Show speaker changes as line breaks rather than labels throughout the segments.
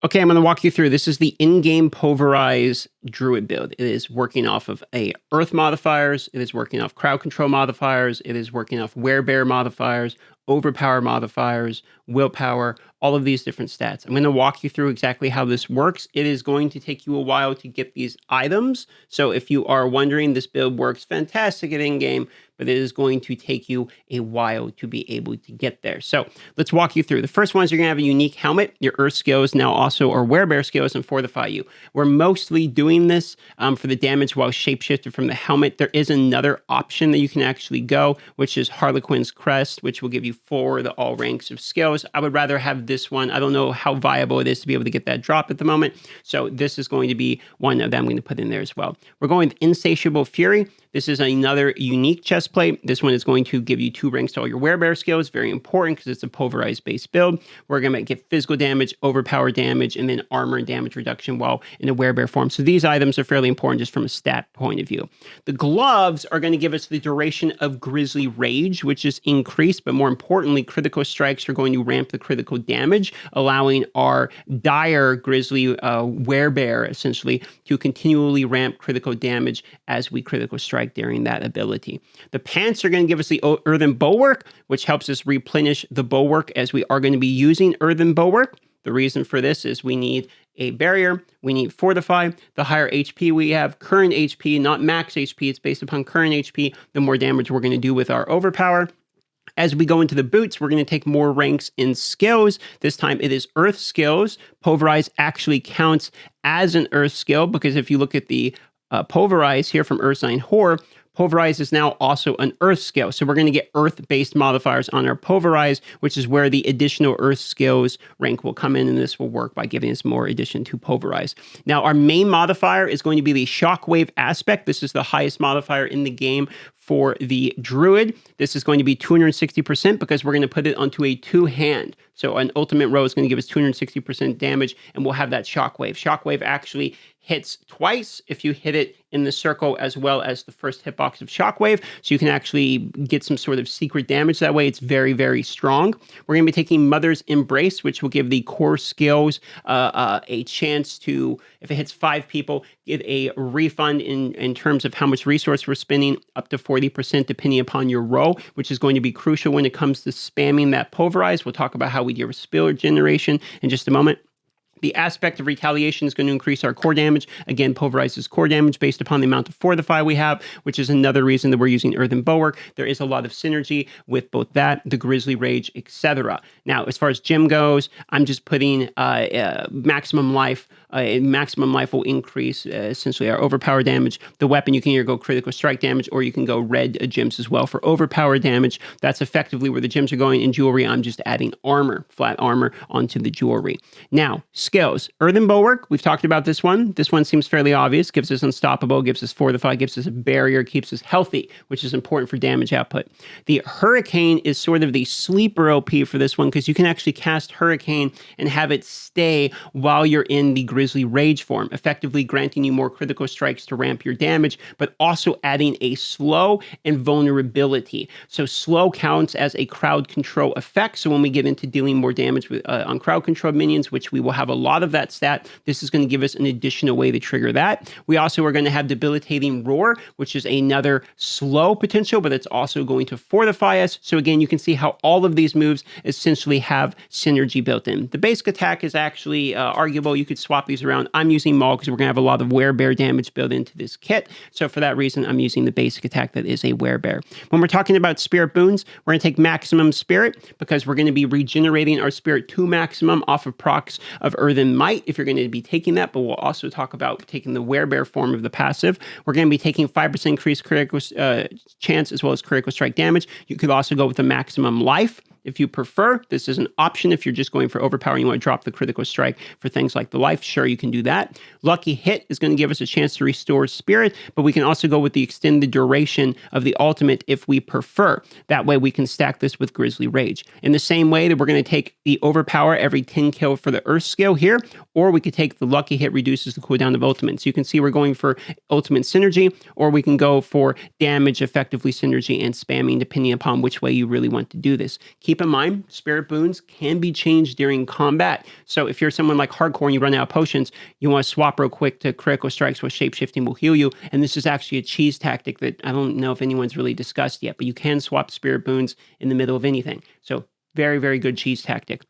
Okay, I'm going to walk you through. This is the in-game Pulverize Druid build. It is working off of Earth modifiers. It is working off crowd control modifiers. It is working off Werebear modifiers, Overpower modifiers, Willpower, all of these different stats. I'm going to walk you through exactly how this works. It is going to take you a while to get these items. So if you are wondering, this build works fantastic at in-game, but it is going to take you a while to be able to get there. So let's walk you through. The first one is you're going to have a unique helmet. Your Earth skills now also are Werebear skills and Fortify you. We're mostly doing this for the damage while shapeshifted from the helmet. There is another option that you can actually go, which is Harlequin's Crest, which will give you 4 of the all ranks of skills. I would rather have this one. I don't know how viable it is to be able to get that drop at the moment. So this is going to be one of them I'm going to put in there as well. We're going with Insatiable Fury. This is another unique chest plate. This one is going to give you 2 ranks to all your Werebear skills. Very important because it's a Pulverize-based build. We're going to get physical damage, overpower damage, and then armor and damage reduction while in a Werebear form. So these items are fairly important just from a stat point of view. The gloves are going to give us the duration of Grizzly Rage, which is increased, but more importantly, critical strikes are going to ramp the critical damage, allowing our dire Grizzly Werebear, essentially, to continually ramp critical damage as we critical strike during that ability. The pants are going to give us the Earthen Bulwark, which helps us replenish the Bulwark as we are going to be using Earthen Bulwark. The reason for this is we need a barrier, we need Fortify. The higher HP we have, current HP, not max HP, it's based upon current HP, the more damage we're going to do with our Overpower. As we go into the boots, we're going to take more ranks in skills. This time it is Earth skills. Pulverize actually counts as an Earth skill because if you look at the Pulverize here from Earthsign Horror, Pulverize is now also an Earth skill. So we're going to get Earth-based modifiers on our Pulverize, which is where the additional Earth skills rank will come in, and this will work by giving us more addition to Pulverize. Now, our main modifier is going to be the Shockwave aspect. This is the highest modifier in the game for the Druid. This is going to be 260% because we're going to put it onto a 2-hand. So an ultimate row is going to give us 260% damage, and we'll have that Shockwave. Shockwave actually hits twice if you hit it in the circle as well as the first hitbox of Shockwave. So you can actually get some sort of secret damage that way. It's very, very strong. We're going to be taking Mother's Embrace, which will give the core skills a chance to, if it hits 5 people, get a refund in terms of how much resource we're spending, up to 40% depending upon your role, which is going to be crucial when it comes to spamming that Pulverize. We'll talk about how we deal with spill generation in just a moment. The aspect of retaliation is going to increase our core damage. Again, Pulverizes core damage based upon the amount of Fortify we have, which is another reason that we're using Earthen Bulwark. There is a lot of synergy with both that, the Grizzly Rage, etc. Now, as far as gem goes, I'm just putting maximum life. Maximum life will increase essentially our overpower damage. The weapon, you can either go critical strike damage or you can go red gems as well for overpower damage. That's effectively where the gems are going. In jewelry, I'm just adding armor, flat armor onto the jewelry. Now, skills. Earthen Bulwark, we've talked about this one. This one seems fairly obvious. Gives us Unstoppable, gives us Fortify, gives us a barrier, keeps us healthy, which is important for damage output. The Hurricane is sort of the sleeper OP for this one because you can actually cast Hurricane and have it stay while you're in the Grizzly Rage form, effectively granting you more critical strikes to ramp your damage, but also adding a slow and vulnerability. So slow counts as a crowd control effect. So when we get into dealing more damage with, on crowd control minions, which we will have a lot of that stat, this is going to give us an additional way to trigger that. We also are going to have Debilitating Roar, which is another slow potential, but it's also going to fortify us. So again, you can see how all of these moves essentially have synergy built in. The basic attack is actually arguable. You could swap these around. I'm using Maul because we're going to have a lot of Werebear damage built into this kit. So for that reason, I'm using the basic attack that is a Werebear. When we're talking about Spirit Boons, we're going to take Maximum Spirit because we're going to be regenerating our Spirit to maximum off of procs of Earthen Might if you're going to be taking that, but we'll also talk about taking the Werebear form of the passive. We're going to be taking 5% increased critical chance as well as critical strike damage. You could also go with the Maximum Life if you prefer. This is an option if you're just going for overpower and you want to drop the critical strike for things like the life. Sure, you can do that. Lucky Hit is going to give us a chance to restore spirit, but we can also go with the extended duration of the ultimate if we prefer. That way we can stack this with Grizzly Rage. In the same way that we're going to take the overpower every 10 kill for the Earth skill here, or we could take the Lucky Hit reduces the cooldown of ultimate. So you can see we're going for ultimate synergy, or we can go for damage effectively synergy and spamming depending upon which way you really want to do this. keep in mind, spirit boons can be changed during combat. So if you're someone like hardcore and you run out of potions, you want to swap real quick to critical strikes where shapeshifting will heal you. And this is actually a cheese tactic that I don't know if anyone's really discussed yet, but you can swap spirit boons in the middle of anything. So very, very good cheese tactic.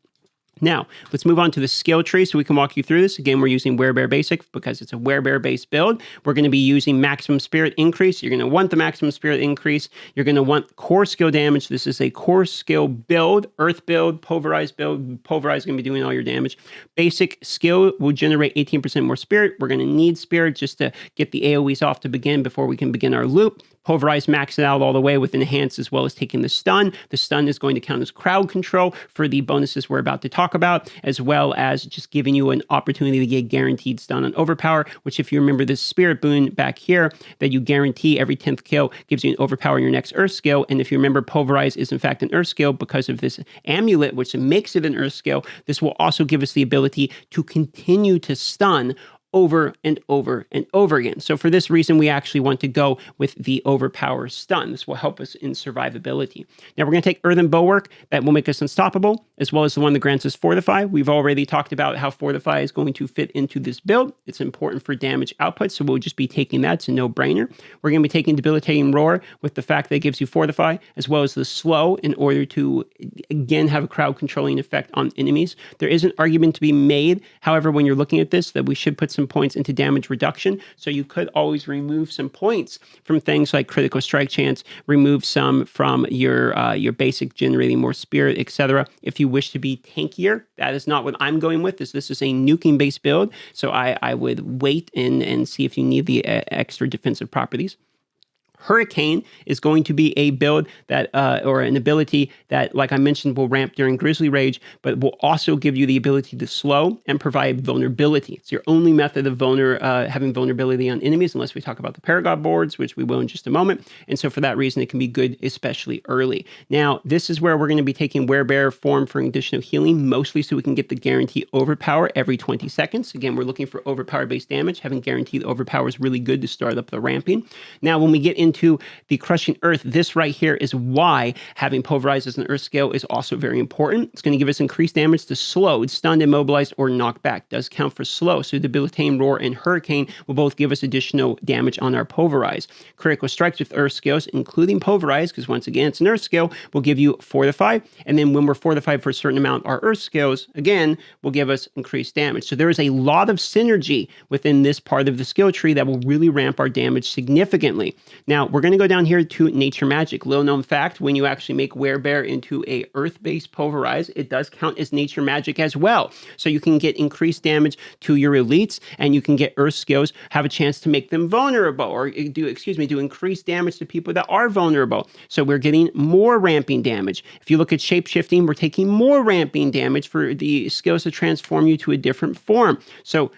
Now, let's move on to the skill tree so we can walk you through this. Again, we're using Werebear Basic because it's a Werebear-based build. We're going to be using Maximum Spirit Increase. You're going to want the Maximum Spirit Increase. You're going to want Core Skill Damage. This is a Core Skill build, Earth build, Pulverize build. Pulverize is going to be doing all your damage. Basic Skill will generate 18% more Spirit. We're going to need Spirit just to get the AoEs off to begin before we can begin our loop. Pulverize, max it out all the way with Enhance as well as taking the stun. The stun is going to count as crowd control for the bonuses we're about to talk about, as well as just giving you an opportunity to get guaranteed stun on Overpower, which if you remember this spirit boon back here that you guarantee every 10th kill gives you an Overpower in your next Earth skill. And if you remember, Pulverize is in fact an Earth skill because of this amulet, which makes it an Earth skill. This will also give us the ability to continue to stun over and over and over again. So for this reason, we actually want to go with the Overpower stun. This will help us in survivability. Now we're going to take Earthen Bulwark. That will make us unstoppable, as well as the one that grants us Fortify. We've already talked about how Fortify is going to fit into this build. It's important for damage output, so we'll just be taking that. It's a no-brainer. We're going to be taking Debilitating Roar with the fact that it gives you Fortify, as well as the slow in order to, again, have a crowd controlling effect on enemies. There is an argument to be made, however, when you're looking at this, that we should put some points into damage reduction. So you could always remove some points from things like critical strike chance, remove some from your basic generating more spirit, etc. If you wish to be tankier, that is not what I'm going with. This is a nuking based build. So I would wait and see if you need the extra defensive properties. Hurricane is going to be a build that, or an ability that, like I mentioned, will ramp during Grizzly Rage, but will also give you the ability to slow and provide vulnerability. It's your only method of having vulnerability on enemies, unless we talk about the Paragon boards, which we will in just a moment. And so for that reason, it can be good, especially early. Now, this is where we're going to be taking Werebear form for additional healing, mostly so we can get the guaranteed Overpower every 20 seconds. Again, we're looking for Overpower-based damage. Having guaranteed Overpower is really good to start up the ramping. Now, when we get into the Crushing Earth, this right here is why having Pulverize as an Earth skill is also very important. It's going to give us increased damage to slowed, stunned, immobilized, or knocked back. Does count for slow, so Debilitating Roar and Hurricane will both give us additional damage on our Pulverize. Critical strikes with Earth skills, including Pulverize, because once again, it's an Earth skill, will give you Fortify, and then when we're fortified for a certain amount, our Earth skills, again, will give us increased damage. So there is a lot of synergy within this part of the skill tree that will really ramp our damage significantly. Now, we're going to go down here to Nature Magic. Little known fact, when you actually make Werebear into a Earth-based Pulverize, it does count as Nature Magic as well. So you can get increased damage to your elites, and you can get Earth skills, have a chance to make them vulnerable, or do increased damage to people that are vulnerable. So we're getting more ramping damage. If you look at Shapeshifting, we're taking more ramping damage for the skills to transform you to a different form. So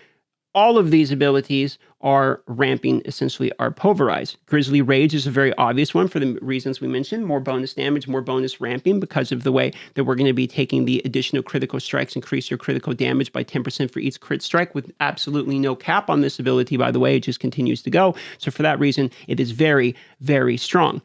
all of these abilities are ramping essentially our Pulverize. Grizzly Rage is a very obvious one for the reasons we mentioned. More bonus damage, more bonus ramping because of the way that we're going to be taking the additional critical strikes, increase your critical damage by 10% for each crit strike with absolutely no cap on this ability, by the way. It just continues to go. So for that reason, it is very, very strong.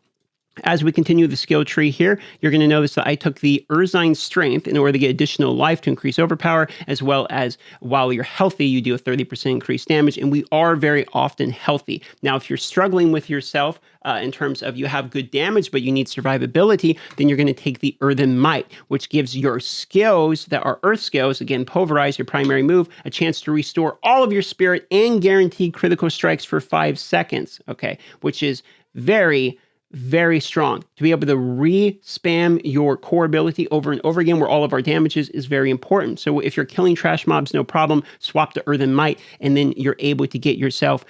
As we continue the skill tree here, you're going to notice that I took the Urzine Strength in order to get additional life to increase Overpower, as well as while you're healthy, you do a 30% increased damage, and we are very often healthy. Now, if you're struggling with yourself in terms of you have good damage, but you need survivability, then you're going to take the Earthen Might, which gives your skills that are Earth skills, again, Pulverize, your primary move, a chance to restore all of your spirit and guarantee critical strikes for 5 seconds, okay, which is very, very strong. To be able to re-spam your core ability over and over again where all of our damages is very important. So if you're killing trash mobs, no problem, swap to Earthen Might, and then you're able to get yourself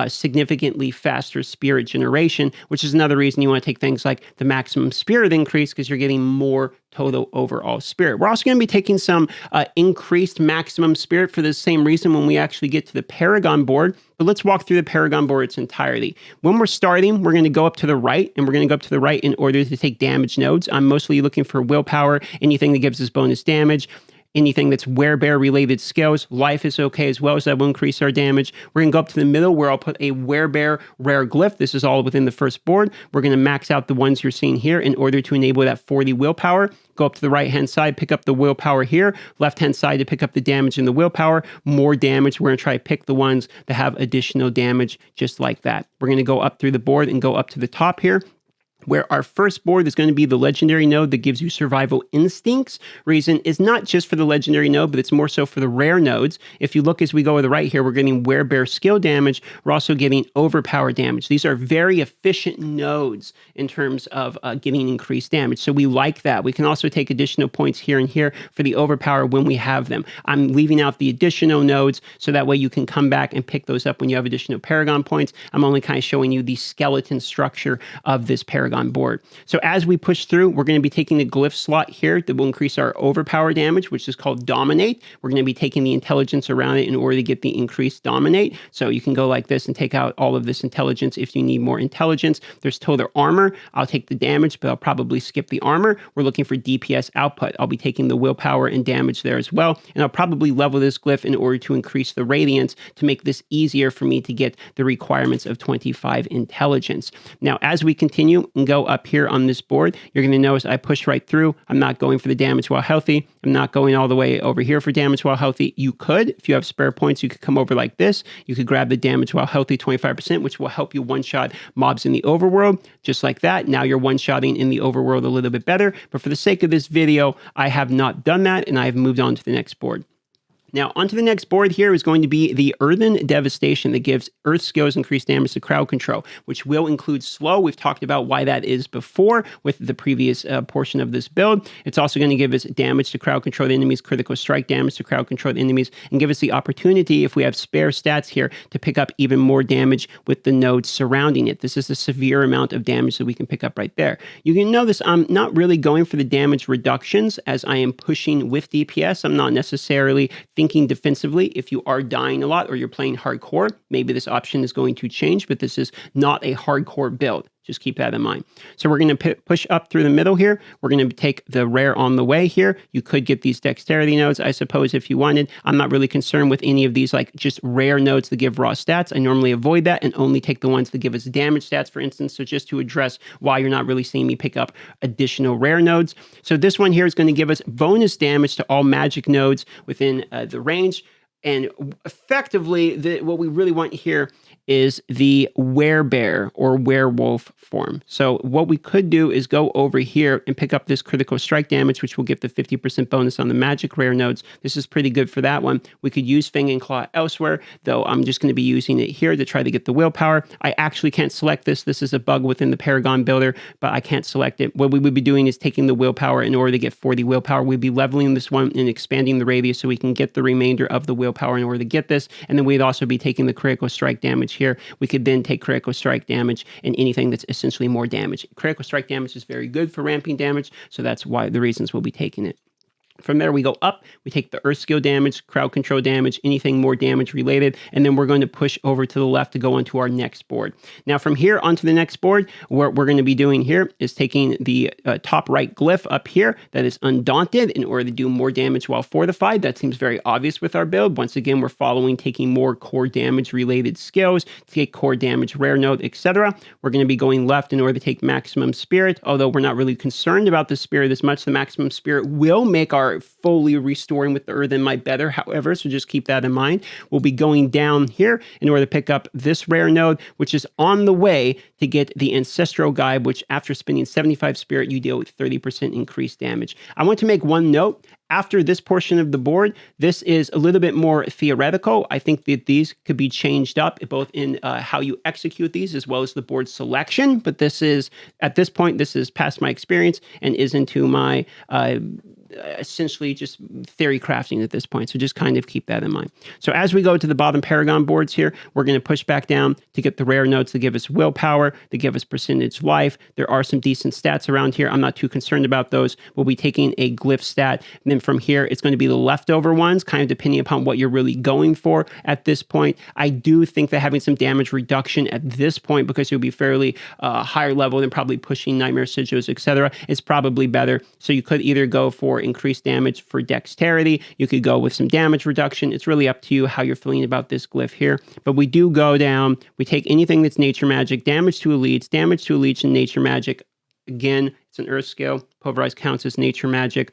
significantly faster spirit generation, which is another reason you want to take things like the maximum spirit increase, because you're getting more total overall spirit. We're also going to be taking some increased maximum spirit for the same reason when we actually get to the Paragon board. But let's walk through the Paragon board its entirety. When we're starting, we're going to go up to the right, and we're going to go up to the right in order to take damage nodes. I'm mostly looking for willpower, anything that gives us bonus damage. Anything that's werebear related skills, life is okay as well, so that will increase our damage. We're going to go up to the middle where I'll put a werebear rare glyph. This is all within the first board. We're going to max out the ones you're seeing here in order to enable that 40 willpower. Go up to the right-hand side, pick up the willpower here. Left-hand side to pick up the damage and the willpower. More damage. We're going to try to pick the ones that have additional damage just like that. We're going to go up through the board and go up to the top here, where our first board is going to be the legendary node that gives you survival instincts. Reason is not just for the legendary node, but it's more so for the rare nodes. If you look as we go to the right here, we're getting werebear skill damage. We're also getting overpower damage. These are very efficient nodes in terms of getting increased damage. So we like that. We can also take additional points here and here for the overpower when we have them. I'm leaving out the additional nodes so that way you can come back and pick those up when you have additional Paragon points. I'm only kind of showing you the skeleton structure of this Paragon board. So as we push through, we're going to be taking the glyph slot here that will increase our overpower damage, which is called Dominate. We're going to be taking the intelligence around it in order to get the increased Dominate. So you can go like this and take out all of this intelligence if you need more intelligence. There's total armor. I'll take the damage, but I'll probably skip the armor. We're looking for DPS output. I'll be taking the willpower and damage there as well. And I'll probably level this glyph in order to increase the radiance to make this easier for me to get the requirements of 25 intelligence. Now, as we continue and go up here on this board, you're going to notice I push right through. I'm not going for the damage while healthy. I'm not going all the way over here for damage while healthy. You could, if you have spare points, you could come over like this. You could grab the damage while healthy 25%, which will help you one-shot mobs in the overworld. Just like that, now you're one-shotting in the overworld a little bit better. But for the sake of this video, I have not done that, and I have moved on to the next board. Now, onto the next board here is going to be the Earthen Devastation that gives Earth skills increased damage to crowd control, which will include slow. We've talked about why that is before with the previous portion of this build. It's also going to give us damage to crowd controlled enemies, critical strike damage to crowd controlled enemies, and give us the opportunity, if we have spare stats here, to pick up even more damage with the nodes surrounding it. This is a severe amount of damage that we can pick up right there. You can notice I'm not really going for the damage reductions as I am pushing with DPS. I'm not necessarily thinking defensively. If you are dying a lot or you're playing hardcore, maybe this option is going to change, but this is not a hardcore build. Just keep that in mind. So we're going to push up through the middle here. We're going to take the rare on the way here. You could get these dexterity nodes, I suppose, if you wanted. I'm not really concerned with any of these, like just rare nodes that give raw stats. I normally avoid that and only take the ones that give us damage stats, for instance. So just to address why you're not really seeing me pick up additional rare nodes. So this one here is going to give us bonus damage to all magic nodes within the range. And effectively, what we really want here is the werebear or werewolf form. So what we could do is go over here and pick up this critical strike damage, which will give the 50% bonus on the magic rare nodes. This is pretty good for that one. We could use Fang and Claw elsewhere, though I'm just going to be using it here to try to get the willpower. I actually can't select this. This is a bug within the Paragon builder, but I can't select it. What we would be doing is taking the willpower in order to get 40 willpower. We'd be leveling this one and expanding the radius so we can get the remainder of the willpower in order to get this. And then we'd also be taking the critical strike damage here. We could then take critical strike damage and anything that's essentially more damage. Critical strike damage is very good for ramping damage, so that's why the reasons we'll be taking it. From there, we go up, we take the earth skill damage, crowd control damage, anything more damage related, and then we're going to push over to the left to go onto our next board. Now, from here onto the next board, what we're going to be doing here is taking the top right glyph up here that is Undaunted in order to do more damage while fortified. That seems very obvious with our build. Once again, we're following taking more core damage related skills to take core damage, rare node, etc. We're going to be going left in order to take maximum spirit, although we're not really concerned about the spirit as much. The maximum spirit will make our fully restoring with the earthen might better, however, so just keep that in mind. We'll be going down here in order to pick up this rare node, which is on the way to get the Ancestral Guide, which after spending 75 spirit, you deal with 30% increased damage. I want to make one note. After this portion of the board, this is a little bit more theoretical. I think that these could be changed up both in how you execute these as well as the board selection. But this is, at this point, this is past my experience and is into my essentially just theory crafting at this point. So just kind of keep that in mind. So as we go to the bottom Paragon boards here, we're going to push back down to get the rare nodes to give us willpower, to give us percentage life. There are some decent stats around here. I'm not too concerned about those. We'll be taking a glyph stat. And then from here, it's going to be the leftover ones, kind of depending upon what you're really going for at this point. I do think that having some damage reduction at this point, because you'll be fairly higher level than probably pushing Nightmare Sigils, etc., is probably better. So you could either go for for increased damage for dexterity. You could go with some damage reduction. It's really up to you how you're feeling about this glyph here. But we do go down, we take anything that's nature magic, damage to elites and nature magic. Again, it's an earth scale. Pulverize counts as nature magic.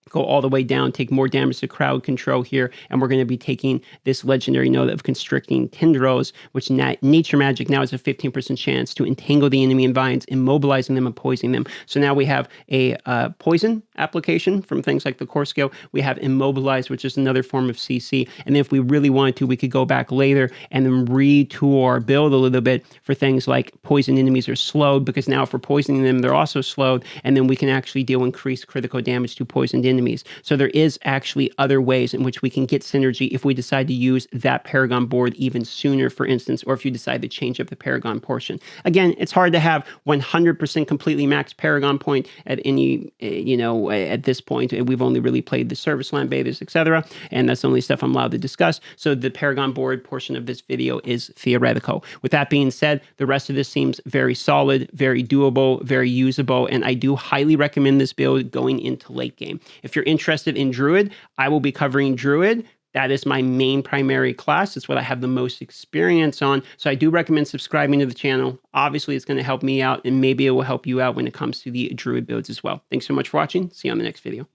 Go all the way down, take more damage to crowd control here, and we're going to be taking this legendary node of constricting tendrils, which nature magic now has a 15% chance to entangle the enemy in vines, immobilizing them and poisoning them. So now we have a poison application from things like the core skill. We have immobilize, which is another form of CC. And then if we really wanted to, we could go back later and then retool our build a little bit for things like poison enemies are slowed, because now if we're poisoning them, they're also slowed, and then we can actually deal increased critical damage to poisoned enemies. So there is actually other ways in which we can get synergy if we decide to use that Paragon board even sooner, for instance, or if you decide to change up the Paragon portion. Again, it's hard to have 100% completely maxed Paragon point at any, at this point. We've only really played the service line betas, etc., and that's the only stuff I'm allowed to discuss. So the Paragon board portion of this video is theoretical. With that being said, the rest of this seems very solid, very doable, very usable, and I do highly recommend this build going into late game. If you're interested in Druid, I will be covering Druid. That is my main primary class. It's what I have the most experience on. So I do recommend subscribing to the channel. Obviously, it's going to help me out, and maybe it will help you out when it comes to the Druid builds as well. Thanks so much for watching. See you on the next video.